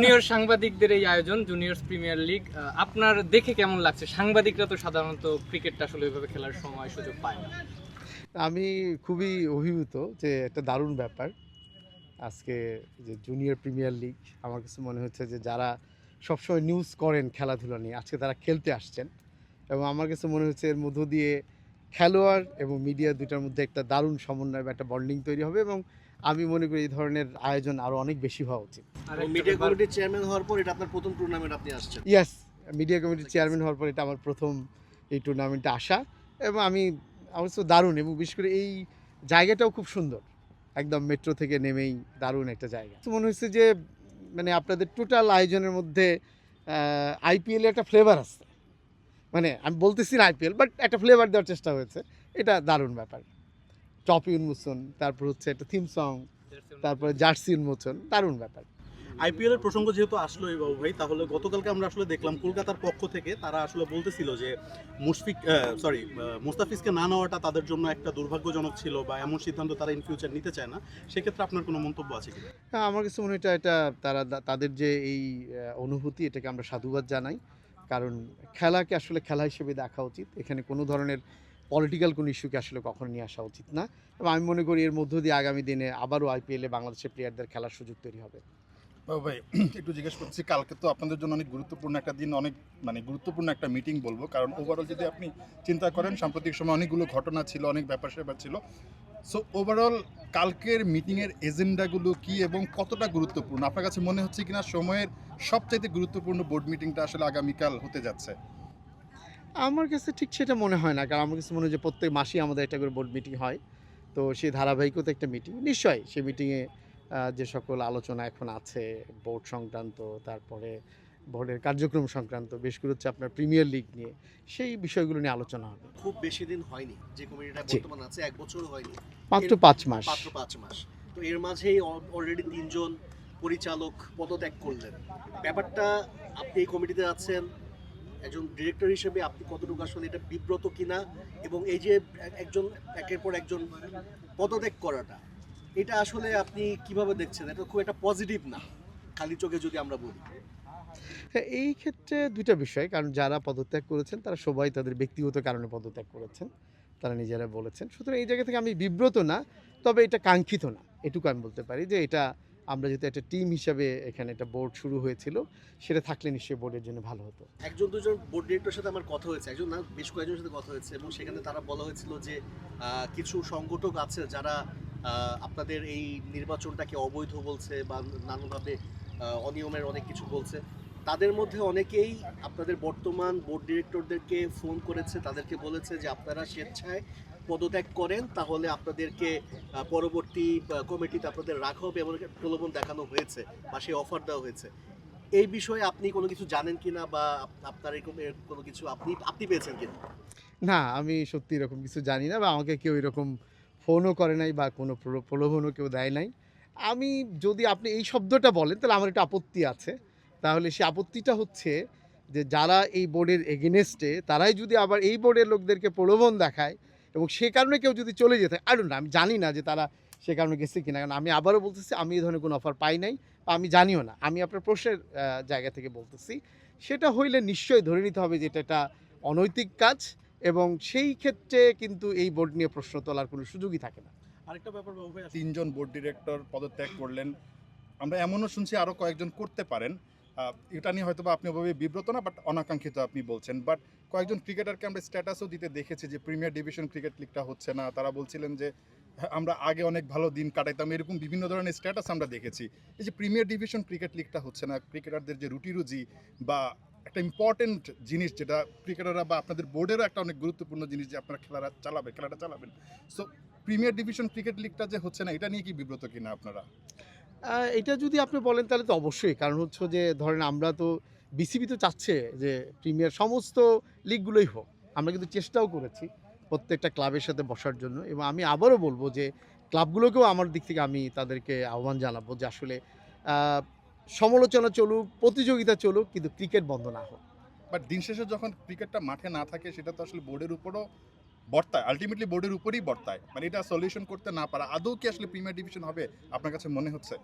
Junior সাংবাদিকদের এই আয়োজন জুনিয়র্স প্রিমিয়ার লিগ আপনার দেখে কেমন লাগছে? সাংবাদিকরা তো সাধারণত ক্রিকেটটা আসলে ওইভাবে খেলার সময় সুযোগ পায় না। আমি খুবই অভিভূত যে একটা দারুণ ব্যাপার। আজকে যে জুনিয়র প্রিমিয়ার লিগ আমার কাছে মনে হচ্ছে যে যারা সবসময় নিউজ করেন খেলাধুলা নিয়ে আজকে তারা খেলতে আসছেন এবং আমার কাছে মনে হচ্ছে এর মধ্য দিয়ে খেলোয়াড় এবং মিডিয়া দুটার মধ্যে একটা দারুণ সমন্বয় বা একটা বন্ডিং তৈরি হবে এবং আমি মনে করি এই ধরনের আয়োজন আরও অনেক বেশি হওয়া উচিত। আর মিডিয়া কমিটির চেয়ারম্যান হওয়ার পর এটা আপনার প্রথম টুর্নামেন্ট আপনি আসছেন। ইয়াস, মিডিয়া কমিটির চেয়ারম্যান হওয়ার পর এটা আমার প্রথম এই টুর্নামেন্টে আসা এবং আমার কাছে দারুণ এবং বিশেষ করে এই জায়গাটাও খুব সুন্দর, একদম মেট্রো থেকে নেমেই দারুণ একটা জায়গা। তো মনে হচ্ছে যে মানে আপনাদের টোটাল আয়োজনের মধ্যে আইপিএলে একটা ফ্লেভার আছে, মানে আমি বলতেছি না আইপিএল বাট একটা ফ্লেভার দেওয়ার চেষ্টা হয়েছে, এটা দারুণ ব্যাপার। ট্রফি উন্মোচন, তারপর হচ্ছে একটা থিম সং, তারপরে জার্সি উন্মোচন, দারুণ ব্যাপার। আইপিএল এর প্রসঙ্গ যেহেতু আসলো এই বাবু ভাই, তাহলে গতকালকে আমরা আসলে দেখলাম কলকাতার পক্ষ থেকে তারা আসলে বলতেছিল যে মুস্তাফিজকে না নেওয়াটা তাদের জন্য একটা দুর্ভাগ্যজনক ছিল বা এমন সিদ্ধান্ত তারা ইন ফিউচার নিতে চায় না। সেক্ষেত্রে আপনার কোনো মন্তব্য আছে কিনা? হ্যাঁ, আমার কাছে মনে হয় এটা তাদের যে এই অনুভূতি, এটাকে আমরা সাধুবাদ জানাই। কারণ খেলাকে আসলে খেলা হিসেবে দেখা উচিত, এখানে কোনো ধরনের পলিটিক্যাল কোনো ইস্যুকে আসলে কখনো নিয়ে আসা উচিত না এবং আমি মনে করি এর মধ্য দিয়ে আগামী দিনে আবারও আইপিএলে বাংলাদেশের প্লেয়ারদের খেলার সুযোগ তৈরি হবে। বাবু ভাই, একটু জিজ্ঞেস করছি, কালকে তো আপনাদের জন্য অনেক গুরুত্বপূর্ণ একটা দিন, অনেক গুরুত্বপূর্ণ একটা মিটিং বলবো, কারণ ওভারঅল যদি আপনি চিন্তা করেন সাম্প্রতিক সময় অনেকগুলো ঘটনা ছিল, অনেক ব্যাপার স্যাপার ছিল। সো ওভারঅল কালকের মিটিংয়ের এজেন্ডাগুলো কি এবং কতটা গুরুত্বপূর্ণ আপনার কাছে মনে হচ্ছে কিনা সময়ের সবচাইতে গুরুত্বপূর্ণ বোর্ড মিটিংটা আসলে আগামীকাল হতে যাচ্ছে? আমার কাছে ঠিক সেটা মনে হয় না, কারণ আমার কাছে মনে হয় যে প্রত্যেক মাসেই আমাদের একটা করে বোর্ড মিটিং হয়, তো সেই ধারাবাহিকতা একটা মিটিং নিশ্চয়ই সেই মিটিংয়ে যে সকল আলোচনা এখন আছে বোর্ড সংক্রান্ত, তারপরে বোর্ডের কার্যক্রম সংক্রান্ত, বেশ করে হচ্ছে আপনার প্রিমিয়ার লিগ নিয়ে, সেই বিষয়গুলো নিয়ে আলোচনা হবে। খুব বেশি দিন হয়নি যে কমিটিটা জি। বর্তমান আছে, 1 বছরও হয়নি, মাত্র 5 মাস। মাত্র 5 মাস। তো এর মাঝেই অলরেডি 3 জন পরিচালক পদত্যাগ করলেন। ব্যাপারটা, আপনি এই কমিটিতে আছেন, একজন ডিরেক্টর হিসেবে আপনি কতটুকু আসলে এটা বিব্রত কিনা, এবং এই যে একজন একের পর একজন পদত্যাগ করাটা, এটা আসলে আপনি কিভাবে দেখছেন? এটা খুব একটা পজিটিভ না, খালি চোখে যদি আমরা বলি। হ্যাঁ, এই ক্ষেত্রে দুইটা বিষয়, কারণ যারা পদত্যাগ করেছেন তারা সবাই তাদের ব্যক্তিগত কারণে পদত্যাগ করেছেন, তারা নিজেরা বলেছেন। সুতরাং এই জায়গা থেকে আমি বিব্রত না, তবে এটা কাঙ্ক্ষিত না, এটুকু আমি বলতে পারি যে এটা আমরা যেহেতু একটা টিম হিসাবে এখানে একটা বোর্ড শুরু হয়েছিল, সেটা থাকলে নিশ্চয়ই বোর্ডের জন্য ভালো হতো। একজন দুজন বোর্ড ডিরেক্টরের সাথে আমার কথা হয়েছে, একজন না বেশ কয়েকজনের সাথে কথা হয়েছে, এবং সেখানে তারা বলা হয়েছিল যে কিছু সংগঠক আছে যারা আপনাদের এই নির্বাচনটাকে অবৈধ বলছে বা নানাভাবে অনিয়মের অনেক কিছু বলছে। তাদের মধ্যে অনেকেই আপনাদের বর্তমান বোর্ড ডিরেক্টরদেরকে ফোন করেছে, তাদেরকে বলেছে যে আপনারা স্বেচ্ছায় পদত্যাগ করেন, তাহলে আপনাদেরকে পরবর্তী কমিটিতে আপনাদের রাখা হবে, এমন একটা প্রলোভন দেখানো হয়েছে বা সেই অফার দেওয়া হয়েছে। এই বিষয়ে আপনি কোনো কিছু জানেন কিনা, বা আপনার এরকম কোনো কিছু আপনি পেয়েছেন কিনা? না, আমি সত্যি এরকম কিছু জানি না বা আমাকে কেউ এরকম ফোনও করে নাই বা কোনো প্রলোভনও কেউ দেয় নাই। আমি যদি আপনি এই শব্দটা বলেন তাহলে আমার একটা আপত্তি আছে। তাহলে সেই আপত্তিটা হচ্ছে যে যারা এই বোর্ডের এগেইনস্টে তারাই যদি আবার এই বোর্ডের লোকদেরকে প্রলোভন দেখায় এবং সে কারণে কেউ যদি চলে যেতে হয়, আই ডোন্ট নো, আমি জানি না যে তারা সে কারণে গেছে কিনা, কারণ আমি আবারও বলতেছি আমি এই ধরনের কোনো অফার পাই নাই বা আমি জানিও না। আমি আপনার প্রশ্নের জায়গা থেকে বলতেছি, সেটা হইলে নিশ্চয়ই ধরে নিতে হবে যে এটা একটা অনৈতিক কাজ এবং সেই ক্ষেত্রে কিন্তু এই বোর্ড নিয়ে প্রশ্ন তোলার কোনো সুযোগই থাকে না। আরেকটা ব্যাপার বাবু ভাই, 3 জন বোর্ড ডিরেক্টর পদত্যাগ করলেন, আমরা এমনও শুনছি আরও কয়েকজন করতে পারেন। এটা নিয়ে হয়তো বা আপনি ওভাবে বিব্রত না, বাট অনাকাঙ্ক্ষিত আপনি বলছেন। বাট কয়েকজন ক্রিকেটারকে আমরা স্ট্যাটাসও দিতে দেখেছি যে প্রিমিয়ার ডিভিশন ক্রিকেট লিগটা হচ্ছে না, তারা বলছিলেন যে হ্যাঁ, আমরা আগে অনেক ভালো দিন কাটাইতাম, এরকম বিভিন্ন ধরনের স্ট্যাটাস আমরা দেখেছি। এই যে প্রিমিয়ার ডিভিশন ক্রিকেট লিগটা হচ্ছে না, ক্রিকেটারদের যে রুটি রুজি বা একটা ইম্পর্টেন্ট জিনিস যেটা ক্রিকেটাররা বা আপনাদের বোর্ডেরও একটা অনেক গুরুত্বপূর্ণ জিনিস যে আপনারা খেলাটা চালাবেন, সো প্রিমিয়ার ডিভিশন ক্রিকেট লিগটা যে হচ্ছে না, এটা নিয়ে কি বিব্রত কিনা আপনারা? এটা যদি আপনি বলেন তাহলে তো অবশ্যই, কারণ হচ্ছে যে ধরেন আমরা তো বিসিবি তো চাচ্ছে যে প্রিমিয়ার সমস্ত লিগগুলোই হোক, আমরা কিন্তু চেষ্টাও করেছি প্রত্যেকটা ক্লাবের সাথে বসার জন্য এবং আমি আবারও বলবো যে ক্লাবগুলোকেও আমার দিক থেকে আমি তাদেরকে আহ্বান জানাবো যে আসলে আহ, সমালোচনা চলুক, প্রতিযোগিতা চলুক, কিন্তু ক্রিকেট বন্ধ না হোক। বাট দিন শেষে যখন ক্রিকেটটা মাঠে না থাকে সেটা তো আসলে বোর্ডের উপরও বর্তায়, আলটিমেটলি বোর্ডের উপরেই বর্তায়। এটা সলিউশন করতে না পারা আদৌ কি আসলে প্রিমিয়ার ডিভিশন হবে আপনার কাছে মনে হচ্ছে?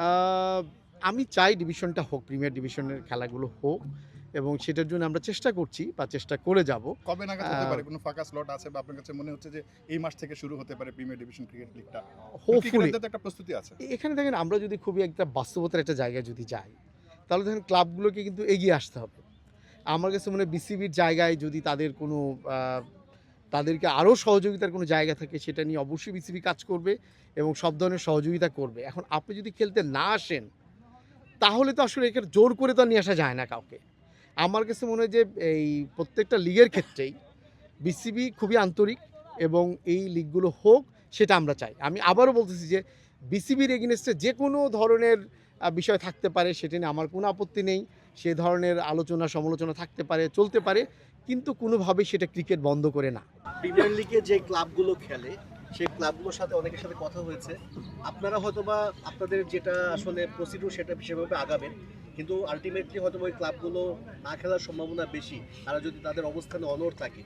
আহ, আমি চাই ডিভিশনটা হোক, প্রিমিয়ার ডিভিশনের খেলাগুলো হোক, এবং সেটার জন্য আমরা চেষ্টা করছি বা চেষ্টা করে যাব। কবে নাগাদ হতে পারে? কোনো ফাঁকা স্লট আছে বা আপনার কাছে মনে হচ্ছে যে এই মাস থেকে শুরু হতে পারে প্রিমিয়ার ডিভিশন ক্রিকেট লিগটা? হোপফুলি ক্রিকেটারদের তো একটা প্রস্তুতি আছে। এখানে দেখেন, আমরা যদি খুবই একটা বাস্তবতার একটা জায়গায় যদি যাই, তাহলে দেখেন ক্লাবগুলোকে কিন্তু এগিয়ে আসতে হবে। আমার কাছে মনে হয় বিসিবির জায়গায় যদি তাদের কোনো তাদেরকে আরও সহযোগিতার কোনো জায়গা থাকে, সেটা নিয়ে অবশ্যই বিসিবি কাজ করবে এবং সব ধরনের সহযোগিতা করবে। এখন আপনি যদি খেলতে না আসেন, তাহলে তো আসলে এখানে জোর করে তো নিয়ে আসা যায় না কাউকে। আমার কাছে মনে হয় যে এই প্রত্যেকটা লিগের ক্ষেত্রেই বিসিবি খুবই আন্তরিক, এবং এই লিগগুলো হোক সেটা আমরা চাই। আমি আবারও বলতেছি যে বিসিবির এগেইনস্টে যে কোনো ধরনের বিষয় থাকতে পারে, সেটা নিয়ে আমার কোনো আপত্তি নেই। সে ধরনের আলোচনা সমালোচনা থাকতে পারে, চলতে পারে, কিন্তু কোনোভাবেই সেটা ক্রিকেট বন্ধ করে না। প্রিমিয়ার লিগে যে ক্লাবগুলো খেলে সেই ক্লাবগুলোর সাথে অনেকের সাথে কথা হয়েছে, আপনারা হয়তোবা আপনাদের যেটা আসলে প্রসিডিউর সেটা সেভাবে আগাবেন, কিন্তু আলটিমেটলি হয়তো ওই ক্লাবগুলো না খেলার সম্ভাবনা বেশি, তারা যদি তাদের অবস্থানে অনড় থাকে।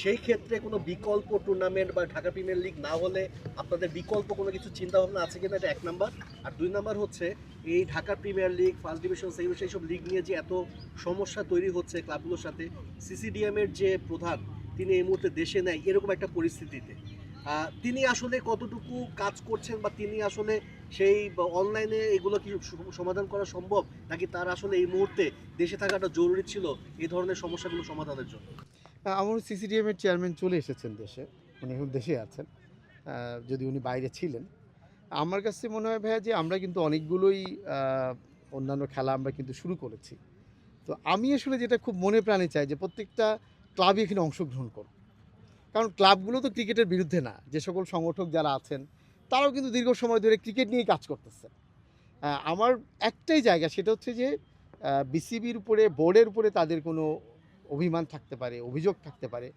সেই ক্ষেত্রে কোনো বিকল্প টুর্নামেন্ট বা ঢাকা প্রিমিয়ার লিগ না হলে আপনাদের বিকল্প কোনো কিছু চিন্তা ভাবনা আছে কিনা, এটা 1 নাম্বার। আর 2 নাম্বার হচ্ছে এই Dhaka premier league, first division, second division, এইসব লিগ নিয়ে যে এত সমস্যা তৈরি হচ্ছে ক্লাবগুলোর সাথে, সিসিডিএম এর যে প্রধান তিনি এই মুহূর্তে দেশে নেই, এরকম একটা পরিস্থিতিতে তিনি আসলে কতটুকু কাজ করছেন, বা তিনি আসলে সেই অনলাইনে এগুলো কি সমাধান করা সম্ভব, নাকি তার আসলে এই মুহূর্তে দেশে থাকাটা জরুরি ছিল এই ধরনের সমস্যাগুলো সমাধানের জন্য? আমার সিসিডিএম এর চেয়ারম্যান চলে এসেছেন দেশে, উনি এখন দেশে আছেন, যদি উনি বাইরে ছিলেন। আমার কাছে মনে হয় ভাইয়া যে আমরা কিন্তু অনেকগুলোই অন্যান্য খেলা আমরা কিন্তু শুরু করেছি। তো আমি আসলে যেটা খুব মনে প্রাণে চাই যে প্রত্যেকটা ক্লাবই এখানে অংশগ্রহণ করুক, কারণ ক্লাবগুলো তো ক্রিকেটের বিরুদ্ধে না। যে সকল সংগঠক যারা আছেন তারাও কিন্তু দীর্ঘ সময় ধরে ক্রিকেট নিয়েই কাজ করতেছে। আমার একটাই জায়গা, সেটা হচ্ছে যে বিসিবির উপরে, বোর্ডের উপরে তাদের কোনো অভিমান থাকতে পারে, অভিযোগ থাকতে পারে,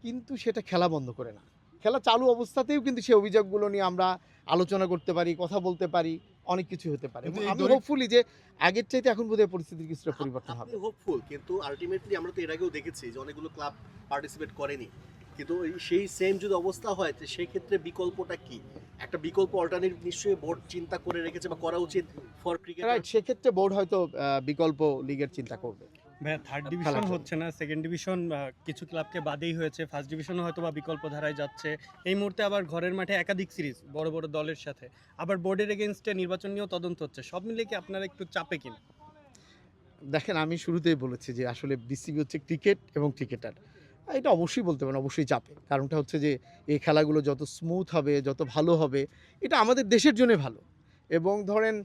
কিন্তু সেটা খেলা বন্ধ করে না। খেলা চালু অবস্থাতেও কিন্তু সেই অভিযোগগুলো নিয়ে আমরা আলোচনা করতে পারি, কথা বলতে পারি, অনেক কিছু হতে পারে। কিন্তু এবং এই আমি দড়ি- হোপফুলি যে আগের চাইতে এখন বোধহয় পরিস্থিতির কিছুটা পরিবর্তন হবে। আপনি হোপফুল, কিন্তু আলটিমেটলি আমরা তো এর আগেও দেখেছি যে অনেকগুলো ক্লাব পার্টিসিপেট করেনি, কিন্তু সেই সেম যদি অবস্থা হয়, তো সেই ক্ষেত্রে বিকল্পটা কি? একটা বিকল্প অল্টারনেটিভ নিশ্চয়ই বোর্ড চিন্তা করে রেখেছে বা করা উচিত ফর ক্রিকেট। রাইট, সেক্ষেত্রে বোর্ড হয়তো বিকল্প লিগের চিন্তা করবে। ভাইয়া থার্ড খেলার ডিভিশন জন্য। হচ্ছে না, সেকেন্ড ডিভিশন কিছু ক্লাবকে বাদেই হয়েছে, ফার্স্ট ডিভিশনও হয়তো বা বিকল্প ধারায় যাচ্ছে। এই মুহূর্তে আবার ঘরের মাঠে একাধিক সিরিজ বড় বড় দলের সাথে, আবার বোর্ডের এগেনস্টে নির্বাচন নিয়েও তদন্ত হচ্ছে। সব মিলিয়ে কি আপনারা একটু চাপে কিনা? দেখেন, আমি শুরুতেই বলেছি যে আসলে বিসিবি হচ্ছে ক্রিকেট এবং ক্রিকেটার, এটা অবশ্যই বলতে পারেন, অবশ্যই চাপে। কারণটা হচ্ছে যে এই খেলাগুলো যত স্মুথ হবে, যত ভালো হবে, এটা আমাদের দেশের জন্য ভালো। এবং ধরেন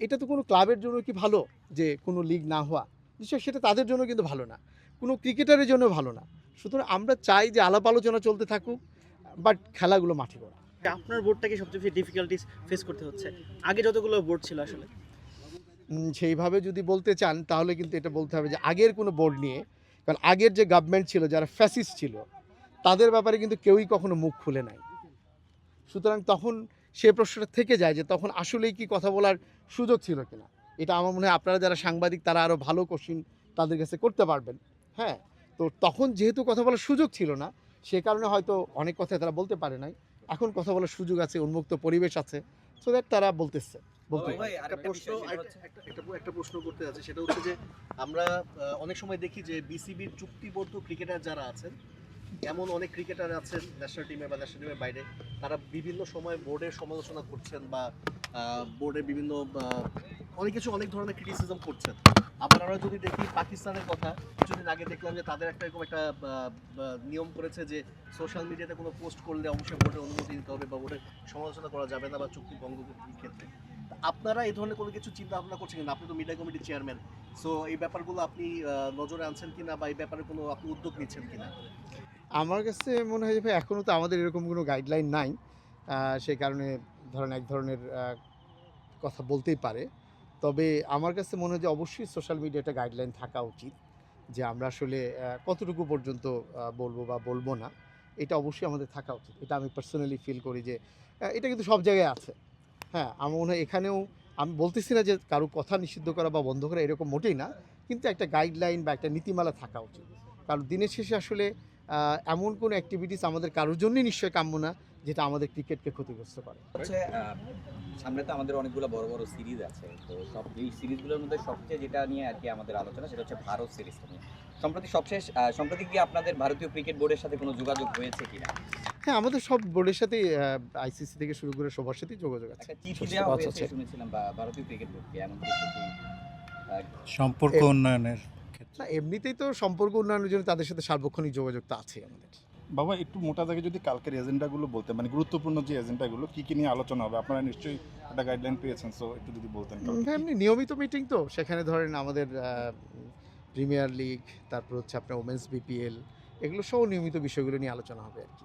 এটা তো কোনো ক্লাবের জন্য কি ভালো যে কোনো লিগ না হওয়া, নিশ্চয়ই সেটা তাদের জন্য কিন্তু ভালো না, কোনো ক্রিকেটারের জন্য ভালো না। সুতরাং আমরা চাই যে আলাপ আলোচনা চলতে থাকুক, বাট খেলাগুলো মাঠে করা। আপনার বোর্ডটাকে সবচেয়ে বেশি ডিফিকাল্টিস ফেস করতে হচ্ছে? আগে যতগুলো বোর্ড ছিল আসলে সেইভাবে যদি বলতে চান, তাহলে কিন্তু এটা বলতে হবে যে আগের কোনো বোর্ড নিয়ে, কারণ আগের যে গভর্নমেন্ট ছিল, যারা ফ্যাসিস্ট ছিল, তাদের ব্যাপারে কিন্তু কেউই কখনো মুখ খুলে নাই। সুতরাং তখন সে প্রশ্নটা থেকে যায় যে তখন আসলেই কি কথা বলার সুযোগ ছিল কিনা। এটা আমার মনে হয় আপনারা যারা সাংবাদিক তারা আরও ভালো কোশ্চিন তাদের কাছে করতে পারবেন। হ্যাঁ, তো তখন যেহেতু কথা বলার সুযোগ ছিল না, সে কারণে হয়তো অনেক কথা তারা বলতে পারে নাই। এখন কথা বলার সুযোগ আছে, উন্মুক্ত পরিবেশ আছে, সো দ্যাট তারা বলতেছে। একটা প্রশ্ন করতে আছে, সেটা হচ্ছে যে আমরা অনেক সময় দেখি যে বিসিবির চুক্তিবদ্ধ ক্রিকেটার যারা আছেন, এমন অনেক ক্রিকেটার আছেন ন্যাশনাল টিমে বা ন্যাশনাল টিমের বাইরে, তারা বিভিন্ন সময় বোর্ডের সমালোচনা করছেন বা বোর্ডের বিভিন্ন অনেক ধরনের ক্রিটিসিজম করছেন। আবার আমরা যদি দেখি পাকিস্তানের কথা, কিছুদিন আগে দেখলাম যে তাদের এরকম একটা নিয়ম করেছে যে সোশ্যাল মিডিয়াতে কোনো পোস্ট করলে অবশ্যই বোর্ডের অনুমতি নিতে হবে বা বোর্ডের সমালোচনা করা যাবে না বা চুক্তি ভঙ্গ ক্ষেত্রে। আপনারা এই ধরনের কোনো কিছু চিন্তা ভাবনা করছেন কিনা? আপনি তো মিডিয়া কমিটির চেয়ারম্যান, সো এই ব্যাপারগুলো আপনি নজরে আনছেন কিনা, বা এই ব্যাপারে কোনো আপনি উদ্যোগ নিচ্ছেন কিনা? আমার কাছে মনে হয় যে ভাই এখনও তো আমাদের এরকম কোনো গাইডলাইন নাই, সেই কারণে ধরেন এক ধরনের কথা বলতেই পারে। তবে আমার কাছে মনে হয় যে অবশ্যই সোশ্যাল মিডিয়াতে গাইডলাইন থাকা উচিত, যে আমরা আসলে কতটুকু পর্যন্ত বলবো বা বলবো না, এটা অবশ্যই আমাদের থাকা উচিত। এটা আমি পার্সোনালি ফিল করি যে এটা কিন্তু সব জায়গায় আছে। হ্যাঁ, আমার মনে হয় এখানেও, আমি বলতেছি না যে কারো কথা নিষিদ্ধ করা বা বন্ধ করা এরকম মোটেই না, কিন্তু একটা গাইডলাইন বা একটা নীতিমালা থাকা উচিত। কারণ দিনের শেষে আসলে এমন কোনো অ্যাক্টিভিটিস আমাদের কারোর জন্যই নিশ্চয়ই কাম্য না যেটা আমাদের ক্রিকেটকে ক্ষতিগ্রস্ত করে। হচ্ছে সামনে তো আমাদের অনেকগুলো বড় বড় সিরিজ আছে, তো সব এই সিরিজগুলোর মধ্যে সবচেয়ে যেটা নিয়ে আর কি আমাদের আলোচনা সেটা হচ্ছে ভারত সিরিজটা নিয়ে। সম্প্রতি কি আপনাদের ভারতীয় ক্রিকেট বোর্ডের সাথে কোনো যোগাযোগ হয়েছে কিনা? হ্যাঁ, আমাদের সব বোর্ডের সাথেই আইসিসি থেকে শুরু করে সবার সাথেই যোগাযোগ আছে। একটা চিঠি দেওয়া হয়েছে শুনেছিলাম বা ভারতীয় ক্রিকেট বোর্ডকে, এমন কিছু কি? সম্পর্ক উন্নয়নের না, এমনিতেই তো সম্পর্ক উন্নয়নের জন্য তাদের সাথে সার্বক্ষণিক যোগাযোগ তো আছে আমাদের। বাবা একটু মোটা দাগে যদি কালকের এজেন্ডাগুলো বলতে, মানে গুরুত্বপূর্ণ যে এজেন্ডাগুলো কী কী নিয়ে আলোচনা হবে, আপনারা নিশ্চয়ই একটা গাইডলাইন পেয়েছেন, সো একটু যদি বলতেন। এমনি নিয়মিত মিটিং তো, সেখানে ধরেন আমাদের প্রিমিয়ার লিগ, তারপর হচ্ছে আপনার ওমেন্স বিপিএল, এগুলো সহ নিয়মিত বিষয়গুলো নিয়ে আলোচনা হবে আর কি।